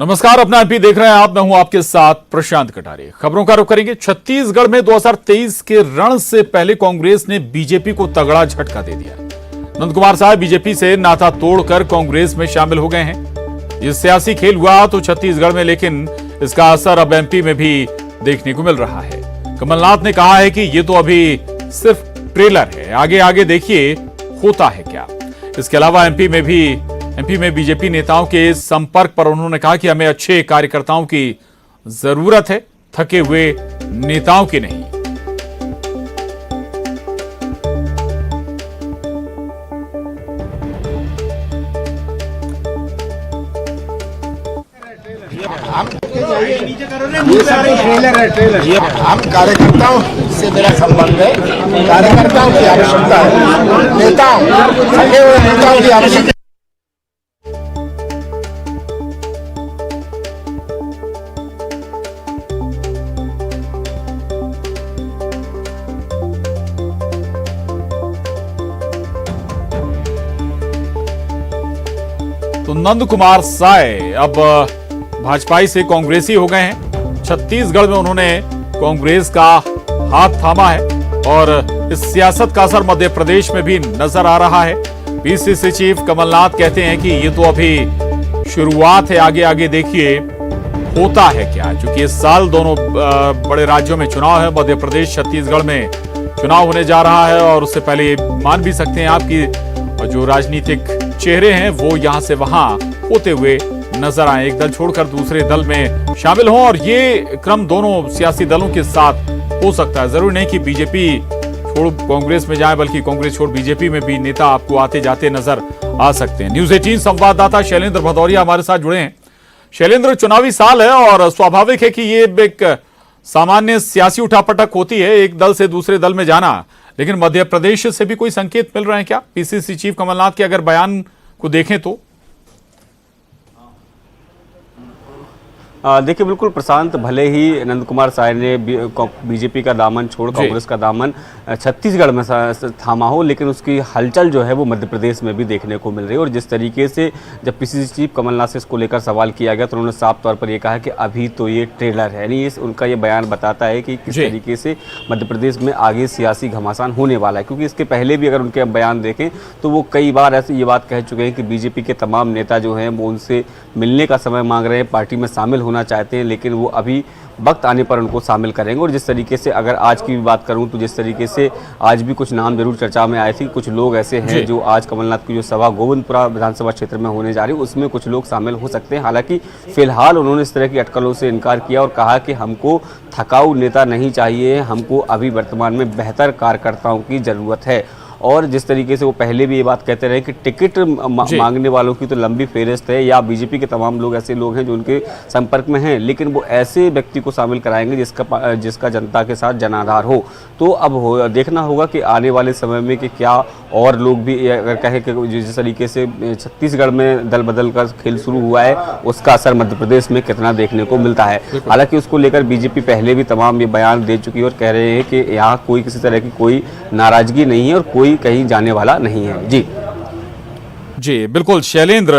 नमस्कार, अपना एमपी देख रहे हैं आप। मैं हूं आपके साथ प्रशांत कटारे। खबरों का रुख करेंगे। छत्तीसगढ़ में 2023 के रण से पहले कांग्रेस ने बीजेपी को तगड़ा झटका दे दिया। नंद कुमार साहब बीजेपी से नाता तोड़कर कांग्रेस में शामिल हो गए हैं। ये सियासी खेल हुआ तो छत्तीसगढ़ में, लेकिन इसका असर अब एमपी में भी देखने को मिल रहा है। कमलनाथ ने कहा है कि ये तो अभी सिर्फ ट्रेलर है, आगे आगे देखिए होता है क्या। इसके अलावा एमपी में बीजेपी नेताओं के संपर्क पर उन्होंने कहा कि हमें अच्छे कार्यकर्ताओं की जरूरत है, थके हुए नेताओं की नहीं। ट्रेलर हम कार्यकर्ताओं से मेरा संबंध है, कार्यकर्ताओं की आवश्यकता है, नेताओं थके हुए नेताओं की आवश्यकता। तो नंद कुमार साय अब भाजपाई से कांग्रेसी हो गए हैं। छत्तीसगढ़ में उन्होंने कांग्रेस का हाथ थामा है और इस सियासत का असर मध्य प्रदेश में भी नजर आ रहा है। पीसीसी चीफ कमलनाथ कहते हैं कि ये तो अभी शुरुआत है, आगे आगे देखिए होता है क्या। क्योंकि इस साल दोनों बड़े राज्यों में चुनाव है। मध्य प्रदेश छत्तीसगढ़ में चुनाव होने जा रहा है और उससे पहले मान भी सकते हैं आपकी जो राजनीतिक चेहरे हैं वो यहां से वहां होते हुए नजर आए, एक दल छोड़कर दूसरे दल में शामिल हों। और ये क्रम दोनों सियासी दलों के साथ हो सकता है। जरूरी नहीं कि बीजेपी छोड़ कांग्रेस में जाए, बल्कि कांग्रेस छोड़ बीजेपी में भी नेता आपको आते जाते नजर आ सकते हैं। न्यूज 18 संवाददाता शैलेंद्र भदौरिया हमारे साथ जुड़े हैं। शैलेंद्र, चुनावी साल है और स्वाभाविक है कि ये एक सामान्य सियासी उठापटक होती है, एक दल से दूसरे दल में जाना। लेकिन मध्य प्रदेश से भी कोई संकेत मिल रहे हैं क्या? पीसीसी चीफ कमलनाथ के अगर बयान को देखें तो देखिए, बिल्कुल प्रशांत, भले ही नंद कुमार साय ने बीजेपी का दामन छोड़ कांग्रेस का दामन छत्तीसगढ़ में थामा हो, लेकिन उसकी हलचल जो है वो मध्य प्रदेश में भी देखने को मिल रही है। और जिस तरीके से जब पीसीसी चीफ कमलनाथ से इसको लेकर सवाल किया गया तो उन्होंने साफ तौर पर ये कहा कि अभी तो ये ट्रेलर है। यानी उनका ये बयान बताता है कि किस तरीके से मध्य प्रदेश में आगे सियासी घमासान होने वाला है। क्योंकि इसके पहले भी अगर उनके बयान देखें तो वो कई बार ऐसे ये बात कह चुके हैं कि बीजेपी के तमाम नेता जो हैं वो उनसे मिलने का समय मांग रहे हैं, पार्टी में शामिल होना चाहते हैं, लेकिन वो अभी वक्त आने पर उनको शामिल करेंगे। और जिस तरीके से अगर आज की भी बात करूं तो जिस तरीके से आज भी कुछ नाम जरूर चर्चा में आए थे, कुछ लोग ऐसे हैं जो आज कमलनाथ की जो सभा गोविंदपुरा विधानसभा क्षेत्र में होने जा रही है उसमें कुछ लोग शामिल हो सकते हैं। हालांकि फिलहाल उन्होंने इस तरह की अटकलों से इनकार किया और कहा कि हमको थकाऊ नेता नहीं चाहिए, हमको अभी वर्तमान में बेहतर कार्यकर्ताओं की जरूरत है। और जिस तरीके से वो पहले भी ये बात कहते रहे कि टिकट मांगने वालों की तो लंबी फेहरिस्त है, या बीजेपी के तमाम लोग ऐसे लोग हैं जो उनके संपर्क में हैं, लेकिन वो ऐसे व्यक्ति को शामिल कराएंगे जिसका जनता के साथ जनाधार हो। तो अब देखना होगा कि आने वाले समय में कि क्या और लोग भी, अगर कहें कि जिस तरीके से छत्तीसगढ़ में दल बदल का खेल शुरू हुआ है उसका असर मध्य प्रदेश में कितना देखने को मिलता है। हालांकि उसको लेकर बीजेपी पहले भी तमाम ये बयान दे चुकी है और कह रहे हैं कि यहाँ कोई किसी तरह की कोई नाराजगी नहीं है और कोई कहीं जाने वाला नहीं है। जी बिल्कुल शैलेंद्र।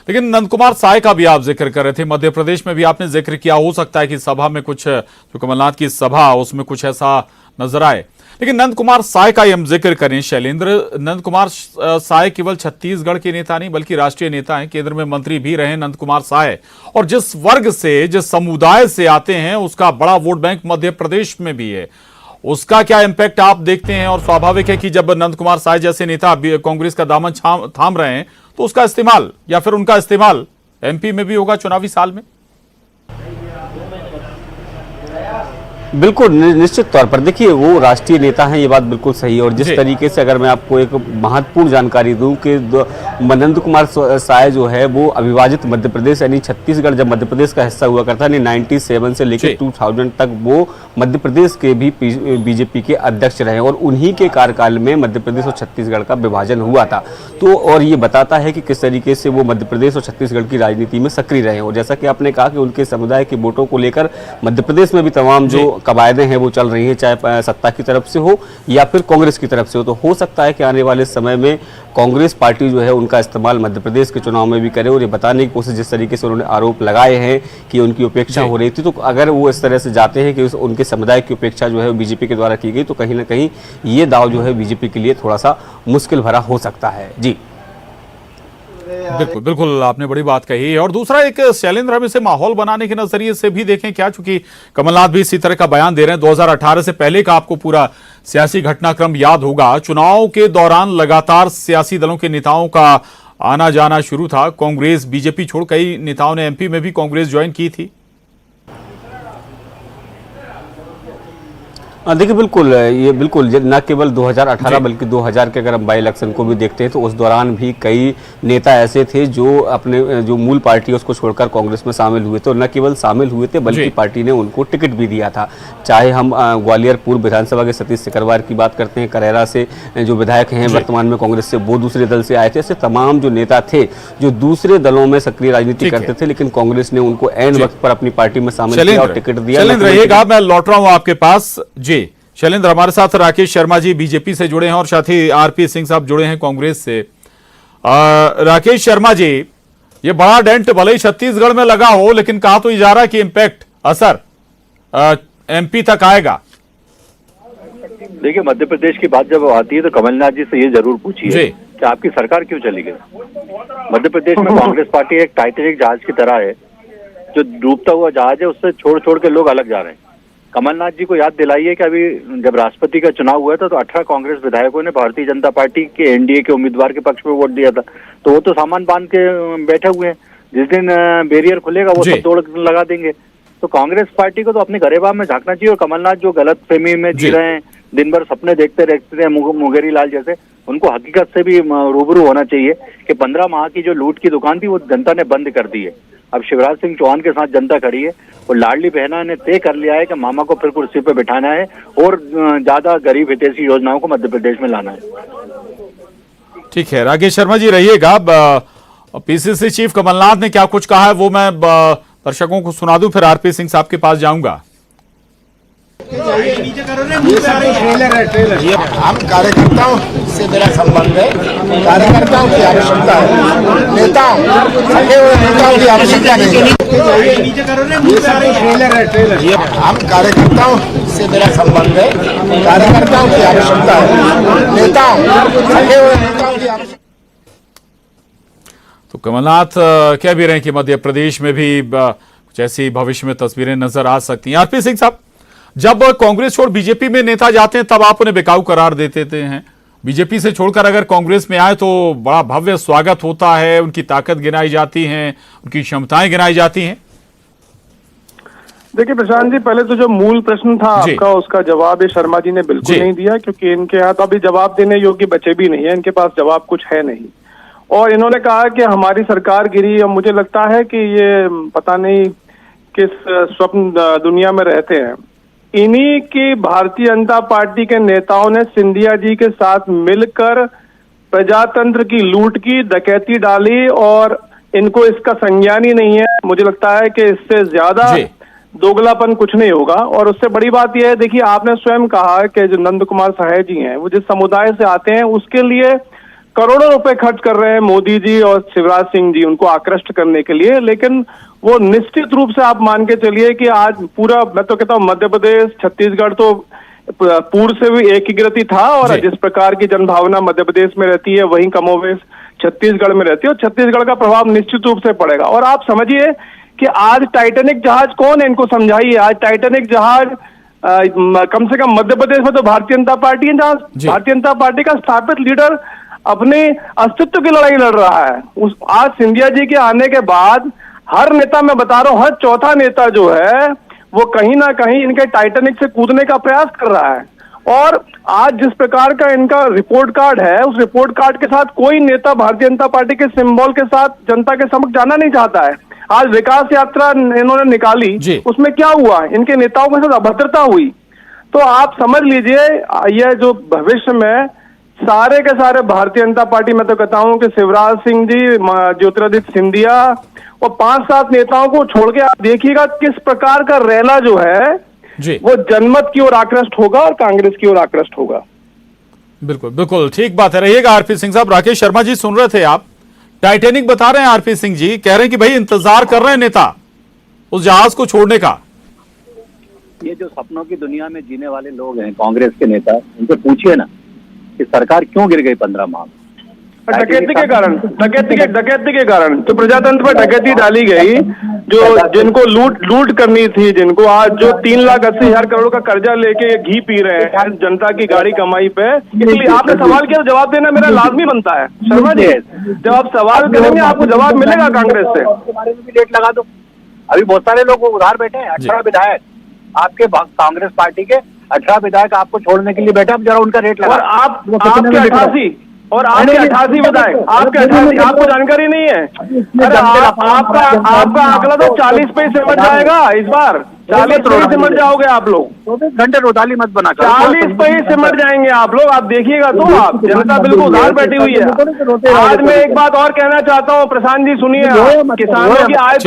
लेकिन नंद कुमार साय का भी आप जिक्र कर रहे थे, मध्य प्रदेश में भी आपने जिक्र किया। हो सकता है कि सभा में कुछ, जो कमलनाथ की सभा उसमें कुछ ऐसा नजर आए। लेकिन नंद कुमार साय का हम जिक्र करें शैलेंद्र, नंद कुमार साय केवल छत्तीसगढ़ के नेता नहीं बल्कि राष्ट्रीय नेता हैं, केंद्र में मंत्री भी रहे नंद कुमार साय। और जिस वर्ग से, जिस समुदाय से आते हैं उसका बड़ा वोट बैंक मध्य प्रदेश में भी है। उसका क्या इंपैक्ट आप देखते हैं? और स्वाभाविक है कि जब नंद कुमार साय जैसे नेता कांग्रेस का दामन थाम रहे हैं तो उसका इस्तेमाल या फिर उनका इस्तेमाल एमपी में भी होगा चुनावी साल में। बिल्कुल, निश्चित तौर पर देखिए वो राष्ट्रीय नेता हैं, ये बात बिल्कुल सही है। और जिस तरीके से अगर मैं आपको एक महत्वपूर्ण जानकारी दूं कि नंद कुमार साय जो है वो अविभाजित मध्य प्रदेश यानी छत्तीसगढ़ जब मध्य प्रदेश का हिस्सा हुआ करता है 97 से लेकर 2000 तक वो मध्य प्रदेश के भी बीजेपी के अध्यक्ष रहे और उन्हीं के कार्यकाल में मध्य प्रदेश और छत्तीसगढ़ का विभाजन हुआ था। तो और ये बताता है कि किस तरीके से वो मध्य प्रदेश और छत्तीसगढ़ की राजनीति में सक्रिय रहे। और जैसा कि आपने कहा कि उनके समुदाय के वोटों को लेकर मध्य प्रदेश में भी तमाम जो कवायदें हैं वो चल रही हैं, चाहे सत्ता की तरफ से हो या फिर कांग्रेस की तरफ से हो, तो हो सकता है कि आने वाले समय में कांग्रेस पार्टी जो है उनका इस्तेमाल मध्य प्रदेश के चुनाव में भी करे और ये बताने की कोशिश, जिस तरीके से उन्होंने आरोप लगाए हैं कि उनकी उपेक्षा हो रही थी, तो अगर वो इस तरह से जाते हैं कि उनके समुदाय की उपेक्षा जो है बीजेपी के द्वारा की गई, तो कहीं ना कहीं ये दाव जो है बीजेपी के लिए थोड़ा सा मुश्किल भरा हो सकता है। जी बिल्कुल बिल्कुल, आपने बड़ी बात कही। और दूसरा, एक शैलेंद्र, हम इसे माहौल बनाने के नजरिए से भी देखें क्या, चूंकि कमलनाथ भी इसी तरह का बयान दे रहे हैं। 2018 से पहले का आपको पूरा सियासी घटनाक्रम याद होगा। चुनाव के दौरान लगातार सियासी दलों के नेताओं का आना जाना शुरू था। कांग्रेस बीजेपी छोड़ कई नेताओं ने एमपी में भी कांग्रेस ज्वाइन की थी। देखिए बिल्कुल, ये बिल्कुल न केवल 2018 बल्कि 2000 के अगर हम बाई इलेक्शन को भी देखते हैं तो उस दौरान भी कई नेता ऐसे थे जो अपने जो मूल पार्टी है उसको छोड़कर कांग्रेस में शामिल हुए थे, और न केवल शामिल हुए थे बल्कि पार्टी ने उनको टिकट भी दिया था। चाहे हम ग्वालियर पूर्व विधानसभा के सतीश सिकरवार की बात करते हैं, करेरा से जो विधायक हैं वर्तमान में कांग्रेस से, वो दूसरे दल से आए थे। ऐसे तमाम जो नेता थे जो दूसरे दलों में सक्रिय राजनीति करते थे, लेकिन कांग्रेस ने उनको ऐन वक्त पर अपनी पार्टी में शामिल किया और टिकट दिया। रहिएगा, मैं लौट रहा हूं आपके पास। जी शैलेंद्र, हमारे साथ राकेश शर्मा जी बीजेपी से जुड़े हैं और साथ ही आरपी सिंह साहब जुड़े हैं कांग्रेस से। राकेश शर्मा जी, ये बड़ा डेंट भले ही छत्तीसगढ़ में लगा हो, लेकिन कहा तो जा रहा है कि इंपैक्ट, असर एमपी तक आएगा। देखिए, मध्य प्रदेश की बात जब आती है तो कमलनाथ जी से ये जरूर पूछिए कि आपकी सरकार क्यों चली गई। मध्य प्रदेश में कांग्रेस पार्टी एक टाइटैनिक जहाज की तरह है, जो डूबता हुआ जहाज है, उससे छोड़ छोड़ के लोग अलग जा रहे हैं। कमलनाथ जी को याद दिलाइए कि अभी जब राष्ट्रपति का चुनाव हुआ था तो 18 कांग्रेस विधायकों ने भारतीय जनता पार्टी के एनडीए के उम्मीदवार के पक्ष में वोट दिया था, तो वो तो सामान बांध के बैठे हुए हैं। जिस दिन बैरियर खुलेगा वो सब तोड़ लगा देंगे। तो कांग्रेस पार्टी को तो अपने गरेबान में झांकना चाहिए। और कमलनाथ जो गलत फहमी में जी रहे हैं, दिन भर सपने देखते रहते हैं मुंगेरी लाल जैसे, उनको हकीकत से भी रूबरू होना चाहिए कि 15 माह की जो लूट की दुकान थी वो जनता ने बंद कर दी है। अब शिवराज सिंह चौहान के साथ जनता खड़ी है और लाडली बहना ने तय कर लिया है कि मामा को फिर कुर्सी पे बिठाना है और ज्यादा गरीब हितैषी योजनाओं को मध्य प्रदेश में लाना है। ठीक है राकेश शर्मा जी, रहिएगा। पीसीसी चीफ कमलनाथ ने क्या कुछ कहा है वो मैं दर्शकों को सुना दूं, फिर आरपी सिंह साहब के पास जाऊंगा। ये सब ट्रेलर है, ट्रेलर। हम कार्यकर्ताओं से मेरा संबंध है, कार्यकर्ताओं की आवश्यकता है, नेताओं सके हुए नेताओं की आवश्यकता नहीं है। ये सब ट्रेलर है, ट्रेलर। हम कार्यकर्ताओं से मेरा संबंध है, कार्यकर्ताओं की आवश्यकता है, नेताओं सके हुए नेताओं की आवश्यकता। तो कमलनाथ कह भी रहे हैं कि मध्य प्रदेश में भी कुछ ऐसी भविष्य में तस्वीरें नजर आ सकती हैं। आरपी सिंह साहब, जब कांग्रेस छोड़ बीजेपी में नेता जाते हैं तब आप उन्हें बेकाऊ करार देते हैं, बीजेपी से छोड़कर अगर कांग्रेस में आए तो बड़ा भव्य स्वागत होता है, उनकी ताकत गिनाई जाती है, उनकी क्षमताएं गिनाई जाती हैं। देखिए प्रशांत जी, पहले तो जो मूल प्रश्न था आपका, उसका जवाब ये शर्मा जी ने बिल्कुल नहीं दिया, क्योंकि इनके यहाँ तो अभी जवाब देने योग्य बचे भी नहीं है, इनके पास जवाब कुछ है नहीं। और इन्होंने कहा कि हमारी सरकार गिरी, और मुझे लगता है कि ये पता नहीं किस स्वप्न दुनिया में रहते हैं। इन्हीं की भारतीय जनता पार्टी के नेताओं ने सिंधिया जी के साथ मिलकर प्रजातंत्र की लूट की, डकैती डाली, और इनको इसका संज्ञान ही नहीं है। मुझे लगता है कि इससे ज्यादा दोगलापन कुछ नहीं होगा। और उससे बड़ी बात यह है, देखिए आपने स्वयं कहा कि जो नंद कुमार साहे जी हैं, वो जिस समुदाय से आते हैं उसके लिए करोड़ों रुपए खर्च कर रहे हैं मोदी जी और शिवराज सिंह जी, उनको आकृष्ट करने के लिए। लेकिन वो निश्चित रूप से आप मान के चलिए कि आज पूरा, मैं तो कहता हूँ मध्य प्रदेश, छत्तीसगढ़ तो पूर्व से भी एक ही गिरती था, और जिस प्रकार की जनभावना मध्य प्रदेश में रहती है वहीं कमोवेश छत्तीसगढ़ में रहती है, और छत्तीसगढ़ का प्रभाव निश्चित रूप से पड़ेगा। और आप समझिए कि आज टाइटैनिक जहाज कौन है, इनको समझाइए। आज टाइटैनिक जहाज कम से कम मध्य प्रदेश में तो भारतीय जनता पार्टी है, जहां भारतीय जनता पार्टी का स्थापित लीडर अपने अस्तित्व की लड़ाई लड़ रहा है। आज सिंधिया जी के आने के बाद हर नेता, मैं बता रहा हूं, हर चौथा नेता जो है वो कहीं ना कहीं इनके टाइटैनिक से कूदने का प्रयास कर रहा है। और आज जिस प्रकार का इनका रिपोर्ट कार्ड है, उस रिपोर्ट कार्ड के साथ कोई नेता भारतीय जनता पार्टी के सिंबल के साथ जनता के समक्ष जाना नहीं चाहता है। आज विकास यात्रा इन्होंने निकाली, उसमें क्या हुआ, इनके नेताओं के साथ अभद्रता हुई। तो आप समझ लीजिए, यह जो भविष्य में सारे के सारे भारतीय जनता पार्टी, मैं तो कहता हूं कि शिवराज सिंह जी, ज्योतिरादित्य सिंधिया और 5-7 नेताओं को छोड़ के आप देखिएगा किस प्रकार का रैला जो है वो जनमत की ओर आकृष्ट होगा और कांग्रेस की ओर आकृष्ट होगा। बिल्कुल बिल्कुल ठीक बात है। रहिएगा आरपी सिंह साहब। राकेश शर्मा जी सुन रहे थे आप, टाइटैनिक बता रहे हैं आरपी सिंह जी, कह रहे हैं कि भाई इंतजार कर रहे हैं नेता उस जहाज को छोड़ने का। ये जो सपनों की दुनिया में जीने वाले लोग हैं कांग्रेस के नेता, उनसे पूछिए ना कि सरकार क्यों गिर गई 15 माह में। डकैती के कारण, डकैती के कारण तो प्रजातंत्र पर डकैती डाली गई, जो जिनको लूट करनी थी, जिनको आज जो 3,80,000 करोड़ का कर्जा लेके घी पी रहे हैं जनता की गाड़ी कमाई पे। इसलिए आपने सवाल किया, जवाब देना मेरा लाजमी बनता है। शर्मा जी, जब आप सवाल करेंगे आपको जवाब मिलेगा कांग्रेस से। बारे में भी रेट लगा दो। अभी बहुत सारे लोग उधार बैठे हैं। 18 विधायक आपके कांग्रेस पार्टी के 18 विधायक आपको छोड़ने के लिए बैठे, अब जरा उनका रेट लगा। और आपके 88 विधायक, आपके 88, आपको जानकारी नहीं है। अरे आपका आंकड़ा तो 40 पे सिमट जाएगा इस बार। 40 पे सिमट जाओगे आप लोग। 24 घंटे रोटाली मत बना, 40 पे ही सिमट जाएंगे आप लोग। आप देखिएगा तो, आप जनता बिल्कुल उधार बैठी हुई है। आज मैं एक बात और कहना चाहता हूँ, प्रशांत जी सुनिए, किसानों की आय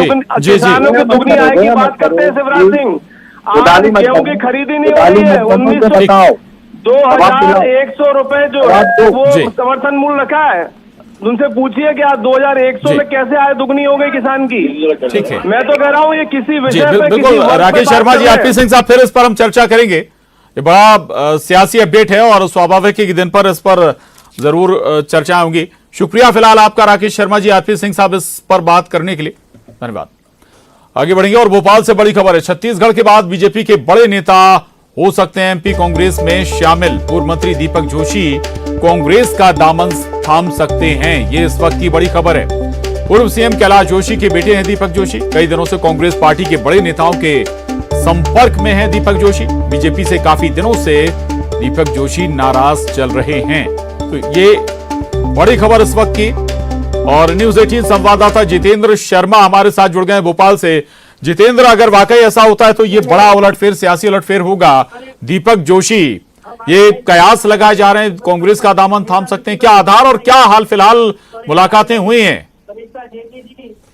किसानों की दुगनी आय की बात करते हैं शिवराज सिंह। आज गेहूं की खरीदी नहीं हो रही है। 2,100 रुपए जो वो समर्थन मूल्य रखा है, उनसे पूछिए कि आज 2,100 में कैसे आय दुगनी हो गई किसान की। ठीक है, मैं तो कह रहा हूँ ये किसी विषय पे बिल्कुल राकेश शर्मा जी, आरपी सिंह साहब, फिर इस पर हम चर्चा करेंगे। ये बड़ा सियासी अपडेट है और स्वाभाविक है कि दिन पर इस पर जरूर चर्चा होंगी। शुक्रिया फिलहाल आपका राकेश शर्मा जी, आरपी सिंह साहब, इस पर बात करने के लिए धन्यवाद। आगे बढ़ेंगे और भोपाल से बड़ी खबर है। छत्तीसगढ़ के बाद बीजेपी के बड़े नेता हो सकते हैं एमपी कांग्रेस में शामिल। पूर्व मंत्री दीपक जोशी कांग्रेस का दामन थाम सकते हैं, ये इस वक्त की बड़ी खबर है। पूर्व सीएम कैलाश जोशी के बेटे हैं दीपक जोशी। कई दिनों से कांग्रेस पार्टी के बड़े नेताओं के संपर्क में हैं दीपक जोशी। बीजेपी से काफी दिनों से दीपक जोशी नाराज चल रहे हैं। तो ये बड़ी खबर इस वक्त की। और न्यूज 18 संवाददाता जितेंद्र शर्मा हमारे साथ जुड़ गए हैं भोपाल से। जितेंद्र, अगर वाकई ऐसा होता है तो ये बड़ा उलटफेर, सियासी उलटफेर होगा। दीपक जोशी ये कयास लगाए जा रहे हैं कांग्रेस का दामन थाम सकते हैं, क्या आधार और क्या हाल फिलहाल मुलाकातें हुई हैं?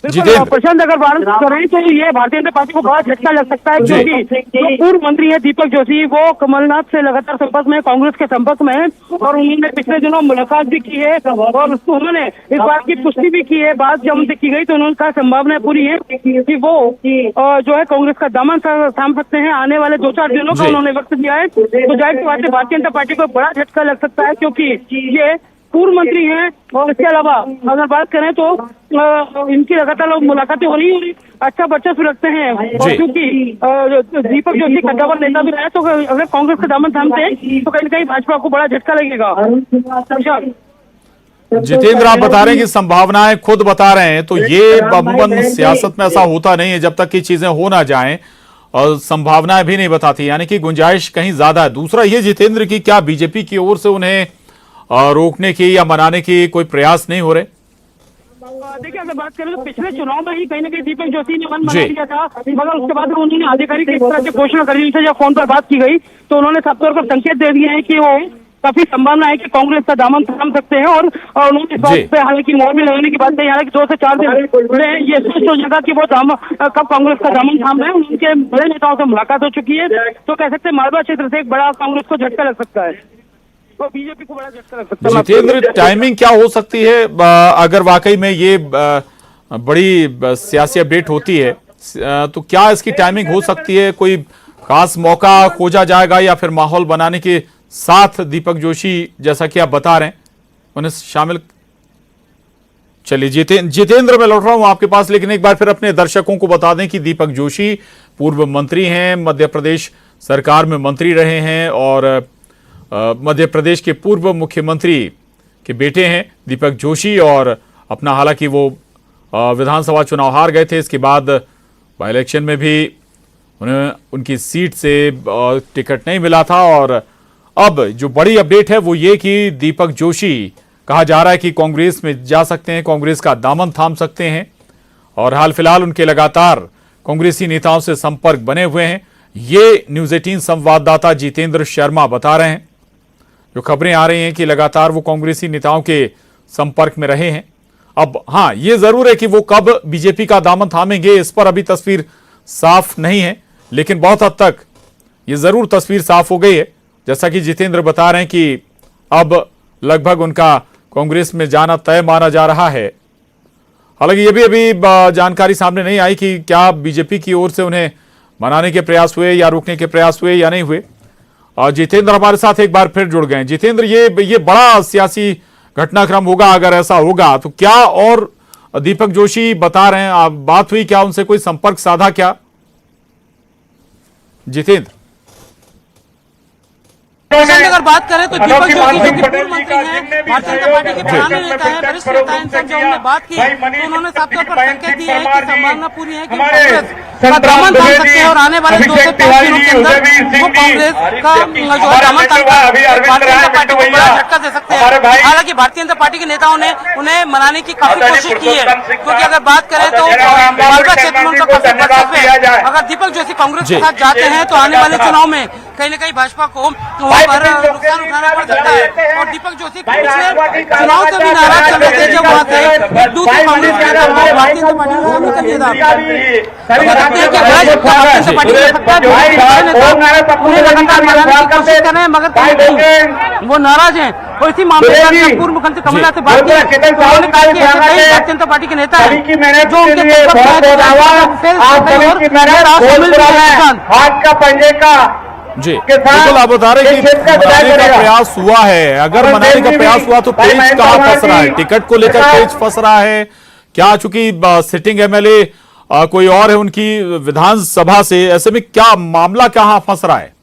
प्रशांत, अगर बात करें तो ये भारतीय जनता पार्टी को बड़ा झटका लग सकता है, क्योंकि जो पूर्व मंत्री है दीपक जोशी, वो कमलनाथ से लगातार संपर्क में, कांग्रेस के संपर्क में है और उन्होंने पिछले दिनों मुलाकात भी की है और उन्होंने इस बात की पुष्टि भी की है। बात जब उनसे की गई तो उन्होंने कहा संभावना पूरी है कि वो जो है कांग्रेस का दामन थाम सकते हैं आने वाले 2-4 दिनों का उन्होंने वक्त दिया है। तो जाहिर सी बात है भारतीय जनता पार्टी को बड़ा झटका लग सकता है, क्योंकि ये पूर्व मंत्री हैं और इसके अलावा अगर बात करें तो इनकी लगातार लोग मुलाकातें हो रही, अच्छा बच्चा सुलगते हैं। और क्योंकि दीपक जोशी कद्दावर नेता भी रहे, तो अगर कांग्रेस का दामन थामते हैं तो कहीं न कहीं भाजपा को बड़ा झटका लगेगा। जितेंद्र, आप बता रहे हैं कि संभावनाएं खुद बता रहे हैं, तो ये अमूमन सियासत में ऐसा होता नहीं है जब तक कि चीजें हो ना जाएं, और संभावनाएं भी नहीं बताती, यानी कि गुंजाइश कहीं ज्यादा है। दूसरा ये जितेंद्र की क्या बीजेपी की ओर से उन्हें रोकने की या मनाने की कोई प्रयास नहीं हो रहे? देखिए, अगर बात करें तो पिछले चुनाव में ही कहीं ना कहीं दीपक जोशी ने मन बना दिया था, मगर उसके बाद उन्होंने आधिकारिक इस तरह से घोषणा कर दी थी, जब फोन पर बात की गई तो उन्होंने साफ तौर पर संकेत दे दिए हैं कि वो काफी संभावना है कि कांग्रेस का दामन थाम सकते हैं। और उन्होंने इस बात पे हालांकि मोहर भी लगाने की बात कही, हालांकि 2 से 4 दिन में ये सोच हो जाएगा कि वो कब कांग्रेस का दामन थाम रहे हैं। उनके बड़े नेताओं से मुलाकात हो चुकी है, तो कह सकते हैं मालवा क्षेत्र से एक बड़ा कांग्रेस को झटका लग सकता है, तो बीजेपी को बड़ा झटका लग सकता है। जितेंद्र, टाइमिंग क्या हो सकती है अगर वाकई में ये बड़ी सियासी अपडेट होती है, तो क्या इसकी टाइमिंग हो सकती है? कोई खास मौका खोजा जाएगा या फिर माहौल बनाने के साथ दीपक जोशी, जैसा कि आप बता रहे हैं, उन्हें शामिल? चलिए जितेंद्र, मैं लौट रहा हूं आपके पास, लेकिन एक बार फिर अपने दर्शकों को बता दें कि दीपक जोशी पूर्व मंत्री हैं, मध्य प्रदेश सरकार में मंत्री रहे हैं और मध्य प्रदेश के पूर्व मुख्यमंत्री के बेटे हैं दीपक जोशी। और अपना हालांकि वो विधानसभा चुनाव हार गए थे, इसके बाद बाई इलेक्शन में भी उन्हें उनकी सीट से टिकट नहीं मिला था। और अब जो बड़ी अपडेट है वो ये कि दीपक जोशी कहा जा रहा है कि कांग्रेस में जा सकते हैं, कांग्रेस का दामन थाम सकते हैं। और हाल फिलहाल उनके लगातार कांग्रेसी नेताओं से संपर्क बने हुए हैं, ये न्यूज 18 संवाददाता जितेंद्र शर्मा बता रहे हैं। जो खबरें आ रही हैं कि लगातार वो कांग्रेसी नेताओं के संपर्क में रहे हैं। अब हाँ, ये जरूर है कि वो कब बीजेपी का दामन थामेंगे, इस पर अभी तस्वीर साफ नहीं है, लेकिन बहुत हद तक ये जरूर तस्वीर साफ हो गई है। जैसा कि जितेंद्र बता रहे हैं कि अब लगभग उनका कांग्रेस में जाना तय माना जा रहा है। हालांकि ये भी अभी जानकारी सामने नहीं आई कि क्या बीजेपी की ओर से उन्हें मनाने के प्रयास हुए या रोकने के प्रयास हुए या नहीं हुए। और जितेंद्र हमारे साथ एक बार फिर जुड़ गए। जितेंद्र, ये बड़ा सियासी घटनाक्रम होगा अगर ऐसा होगा तो। क्या और दीपक जोशी बता रहे हैं, बात हुई क्या उनसे, कोई संपर्क साधा क्या जितेंद्र? अगर बात करें तो दीपक जोशी जो कि पूर्व मंत्री हैं, भारतीय जनता पार्टी के पुराने नेता हैं, वरिष्ठ नेता हैं, इनसे जब हमने बात की तो उन्होंने साफ तौर पर संकेत दिए हैं कि संभावना पूरी है कि कांग्रेस का दामन थाम सकते हैं और आने वाले 2 से 5 दिनों के अंदर वो कांग्रेस का जो है दामन थाम भारतीय जनता पार्टी को बड़ा झटका दे सकते हैं। हालांकि भारतीय जनता पार्टी के नेताओं ने उन्हें मनाने की काफी कोशिश की है, क्योंकि अगर बात करें तो मालवा क्षेत्र में उनका काफी वर्चस्व है। अगर दीपक जोशी कांग्रेस के साथ जाते हैं तो आने वाले चुनाव में कहीं न कहीं भाजपा को वहां पर नुकसान उठाना पड़ सकता है। और दीपक जोशी पिछले चुनाव से भी नाराज चल रहे थे, जब वहां से दूसरी कांग्रेस के भारतीय जनता पार्टी में आने का निवेदन कोशिश कर रहे हैं, मगर कहीं वो नाराज हैं। और इसी मामले में पूर्व मुख्यमंत्री कमलनाथ से बात की, उन्होंने कहा कि भारतीय जनता पार्टी के नेता हैं जो उनके जी बिल्कुल आप बता रहे कि मनाने का प्रयास हुआ है। अगर मनाने का प्रयास हुआ तो पेच कहां फंस रहा है? टिकट को लेकर पेच फंस रहा है क्या? चूंकि सिटिंग एमएलए कोई और है उनकी विधानसभा से, ऐसे में क्या मामला कहां फंस रहा है?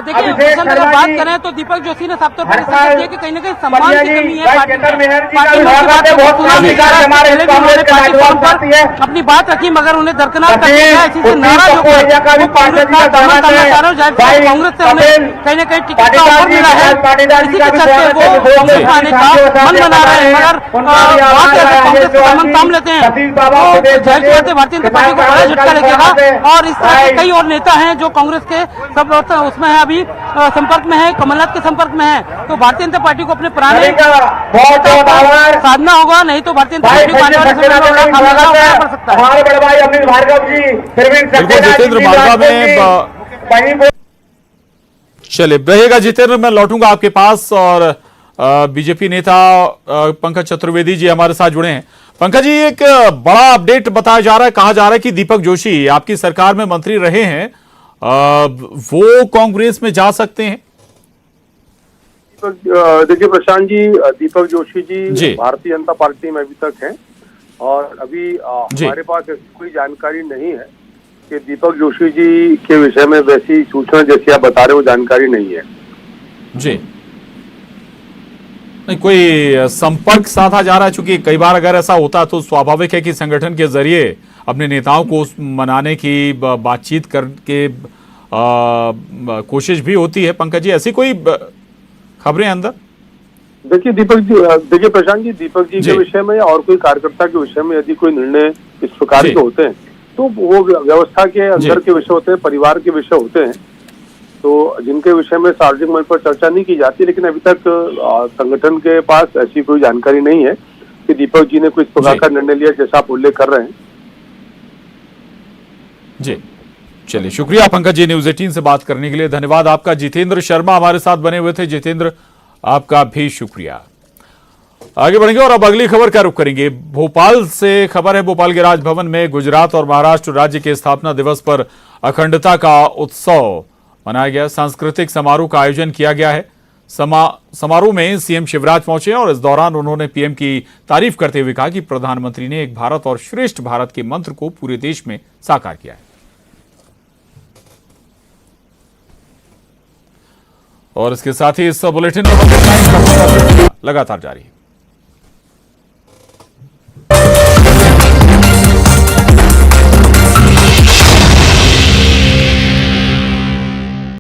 देखिए अगर बात करें तो दीपक जोशी ने साफ तौर पर संकेत दिया कि कहीं न कहीं सम्मान की कमी है पार्टी में। अपनी बात रखी मगर उन्हें दरकिनार कर दिया, इसी से नाराज होकर कांग्रेस से उन्हें कहीं न कहीं टिकट का ऑफर मिला है। इसी के चलते वो कांग्रेस आने का मन बना रहे हैं, मगर कांग्रेस का दामन थाम लेते हैं तो जाहिर सी बात है भारतीय जनता पार्टी को बड़ा झटका लगेगा। और इस तरह के कई और नेता हैं जो कांग्रेस के सब उसमें है, अभी संपर्क में है, कमलनाथ के संपर्क में है। तो भारतीय जनता पार्टी को अपने पुराने साधना होगा, नहीं तो भारतीय जनता पार्टी को आने वाले समय में खामियाजा पड़ सकता है। हमारे बड़े भाई अमित भार्गव जी, जितेंद्र बारगा में चले रहेगा। जितेंद्र, मैं लौटूंगा आपके पास। और बीजेपी नेता पंकज चतुर्वेदी जी हमारे साथ जुड़े हैं। पंकज जी, एक बड़ा अपडेट बताया जा रहा है, कहा जा रहा है कि दीपक जोशी आपकी सरकार में मंत्री रहे हैं, वो कांग्रेस में जा सकते हैं। देखिए प्रशांत जी, दीपक जोशी जी भारतीय जनता पार्टी में अभी तक हैं और अभी हमारे पास ऐसी कोई जानकारी नहीं है कि दीपक जोशी जी के विषय में वैसी सूचना जैसी आप बता रहे हो जानकारी नहीं है जी। नहीं, कोई संपर्क साधा जा रहा है? चूंकि कई बार अगर ऐसा होता तो स्वाभाविक है कि संगठन के जरिए अपने नेताओं को मनाने की बातचीत करके कोशिश भी होती है। पंकज जी, ऐसी कोई खबरें अंदर? देखिए प्रशांत जी, दीपक जी के विषय में या और कोई कार्यकर्ता के विषय में यदि कोई निर्णय इस प्रकार के होते हैं तो वो व्यवस्था के अंदर के विषय होते हैं, परिवार के विषय होते हैं, तो जिनके विषय में सार्वजनिक मंच पर चर्चा नहीं की जाती। लेकिन अभी तक संगठन के पास ऐसी कोई जानकारी नहीं है कि दीपक जी ने कोई इस प्रकार का निर्णय लिया जैसा आप उल्लेख कर रहे हैं। जी चलिए, शुक्रिया पंकज जी, न्यूज़ 18 से बात करने के लिए धन्यवाद आपका। जितेंद्र शर्मा हमारे साथ बने हुए थे। जितेंद्र, आपका भी शुक्रिया। आगे बढ़ेंगे और अब अगली खबर का रुख करेंगे। भोपाल से खबर है। भोपाल के राजभवन में गुजरात और महाराष्ट्र राज्य के स्थापना दिवस पर अखंडता का उत्सव मनाया गया। सांस्कृतिक समारोह का आयोजन किया गया है। समारोह में सीएम शिवराज पहुंचे और इस दौरान उन्होंने पीएम की तारीफ करते हुए कहा कि प्रधानमंत्री ने एक भारत और श्रेष्ठ भारत के मंत्र को पूरे देश में साकार किया है। और इसके साथ ही इस बुलेटिन में लगातार जारी है।